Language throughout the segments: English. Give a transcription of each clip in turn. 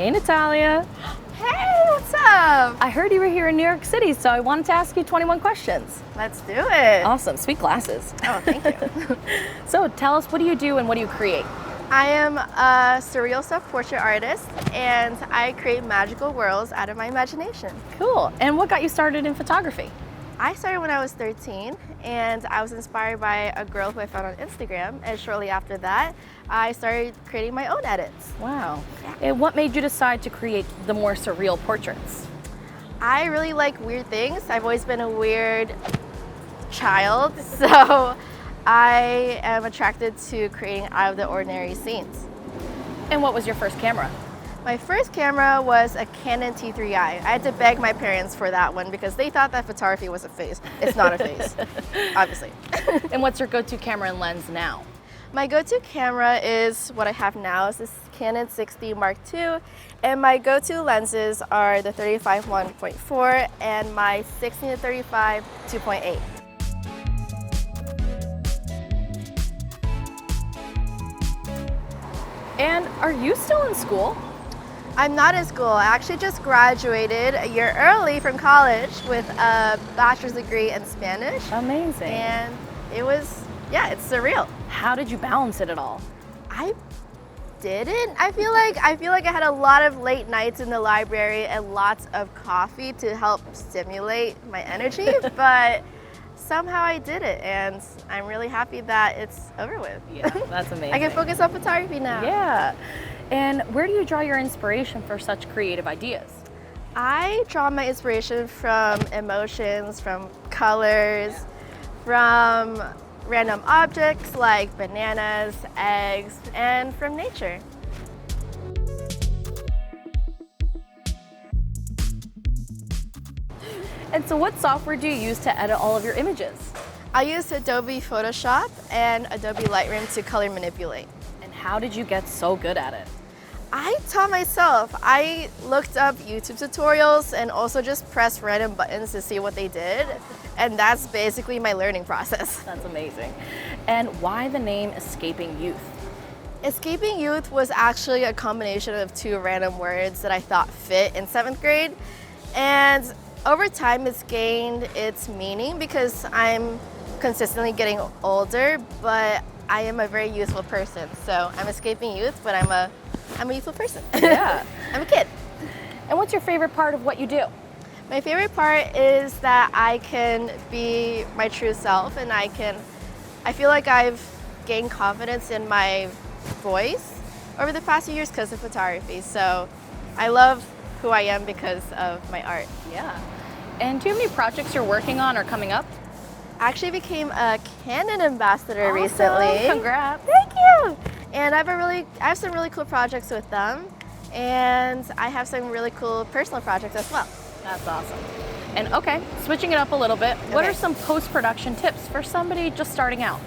Hey, Natalia. Hey, what's up? I heard you were here in New York City, so I wanted to ask you 21 questions. Let's do it. Awesome. Sweet glasses. Oh, thank you. So tell us, what do you do and what do you create? I am a surreal self-portrait artist, and I create magical worlds out of my imagination. Cool. And what got you started in photography? I started when I was 13, and I was inspired by a girl who I found on Instagram, and shortly after that, I started creating my own edits. Wow. And what made you decide to create the more surreal portraits? I really like weird things. I've always been a weird child, so I am attracted to creating out of the ordinary scenes. And what was your first camera? My first camera was a Canon T3i. I had to beg my parents for that one because they thought that photography was a phase. It's not a phase, obviously. And what's your go-to camera and lens now? My go-to camera is what I have now. Is this Canon 6D Mark II, and my go-to lenses are the 35 1.4 and my 16-35 2.8. And are you still in school? I'm not in school. I actually just graduated a year early from college with a bachelor's degree in Spanish. Amazing. And it was, yeah, it's surreal. How did you balance it at all? I didn't. I feel like I had a lot of late nights in the library and lots of coffee to help stimulate my energy, but somehow I did it, and I'm really happy that it's over with. Yeah, that's amazing. I can focus on photography now. Yeah. And where do you draw your inspiration for such creative ideas? I draw my inspiration from emotions, from colors, from random objects like bananas, eggs, and from nature. And so what software do you use to edit all of your images? I use Adobe Photoshop and Adobe Lightroom to color manipulate. And how did you get so good at it? I taught myself. I looked up YouTube tutorials and also just pressed random buttons to see what they did. And that's basically my learning process. That's amazing. And why the name Escaping Youth? Escaping Youth was actually a combination of two random words that I thought fit in 7th grade. And over time, it's gained its meaning because I'm consistently getting older, but I am a very youthful person. So I'm escaping youth, but I'm a youthful person. Yeah. I'm a kid. And what's your favorite part of what you do? My favorite part is that I can be my true self, and I feel like I've gained confidence in my voice over the past few years because of photography. So I love who I am because of my art. Yeah. And do you have any projects you're working on or coming up? I actually became a Canon Ambassador Awesome. recently. Congrats. Thank you. And I have some really cool projects with them, and I have some really cool personal projects as well. That's awesome. And okay, switching it up a little bit, what Okay. are some post-production tips for somebody just starting out?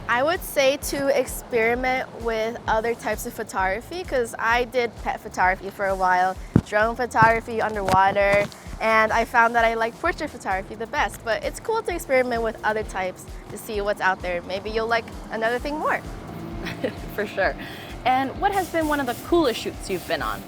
I would say to experiment with other types of photography, because I did pet photography for a while, drone photography underwater, and I found that I like portrait photography the best. But it's cool to experiment with other types to see what's out there. Maybe you'll like another thing more. For sure. And what has been one of the coolest shoots you've been on?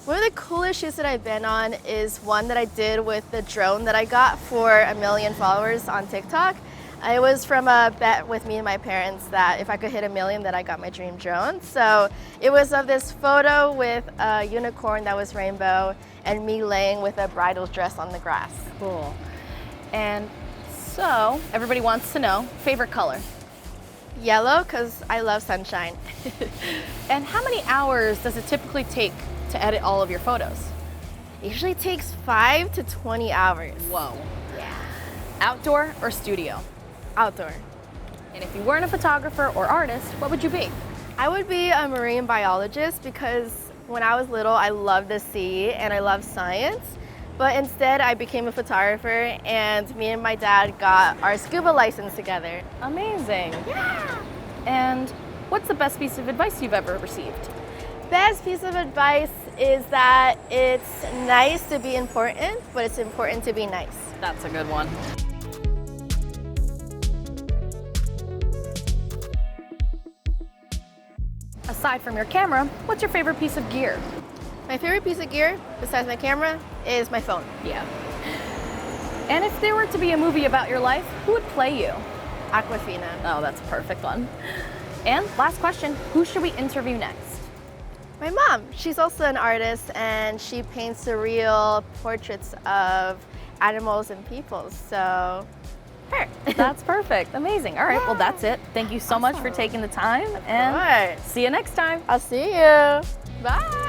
One of the coolest shoots that I've been on is one that I did with the drone that I got for 1 million followers on TikTok. It was from a bet with me and my parents that if I could hit 1 million, that I got my dream drone. So it was of this photo with a unicorn that was rainbow and me laying with a bridal dress on the grass. Cool. And so, everybody wants to know, favorite color? Yellow, because I love sunshine. And how many hours does it typically take to edit all of your photos? It usually takes 5 to 20 hours. Whoa. Yeah. Outdoor or studio? Outdoor. And if you weren't a photographer or artist, what would you be? I would be a marine biologist because when I was little, I loved the sea and I loved science. But instead, I became a photographer, and me and my dad got our scuba license together. Amazing. Yeah. And what's the best piece of advice you've ever received? Best piece of advice is that it's nice to be important, but it's important to be nice. That's a good one. Aside from your camera, what's your favorite piece of gear? My favorite piece of gear, besides my camera, is my phone. Yeah. And if there were to be a movie about your life, who would play you? Aquafina. Oh, that's a perfect one. And last question, who should we interview next? My mom. She's also an artist, and she paints surreal portraits of animals and people. So, her. That's perfect. Amazing. All right, well, that's it. Thank you so much for taking the time, and Of course. see you next time. I'll see you. Bye.